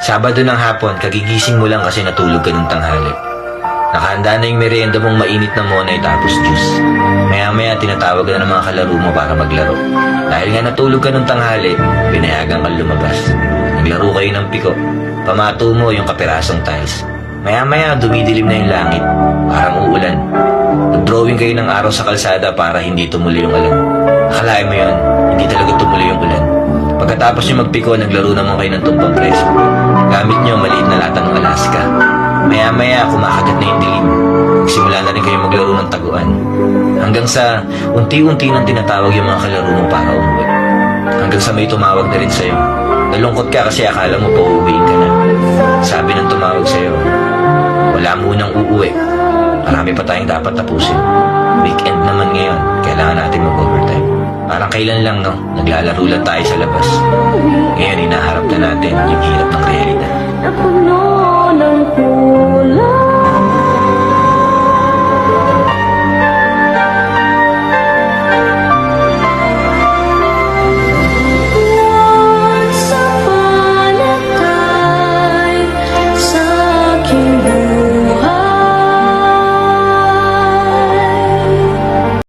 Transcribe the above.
Sabado ng hapon, kagigising mo lang kasi natulog ka ng tanghali. Nakahanda na yung merienda mong mainit na monay tapos juice. Maya-maya tinatawag na ng mga kalaro mo para maglaro. Dahil nga natulog ka ng tanghali, pinayagan kang lumabas. Naglaro kayo ng piko. Pamato mo yung kapirasong tiles. Maya-maya dumidilim na yung langit. Parang uulan. Nag-drawing kayo ng araw sa kalsada para hindi tumuloy yung ulan. Akalain mo yun, hindi talaga tumuloy yung ulan. Pagkatapos nyo magpiko, naglaro naman kayo ng tumpang preso. Gamit nyo maliit na lata ng Alaska. Maya-maya, kumakagat na yung dilim. Nagsimula na rin kayo maglaro ng taguan. Hanggang sa unti-unti nang tinatawag yung mga kalaro mo para umuwi. Hanggang sa may tumawag na rin sa'yo. Nalungkot ka kasi akala mo pauuwiin ka na. Sabi ng tumawag sa'yo, wala munang uuwi. Marami pa tayong dapat tapusin. Weekend naman ngayon, kailangan natin mag-overtime. Parang kailan lang, no? Naglalaro lang tayo sa labas. Ngayon, hinaharap na natin yung hirap ng realidad.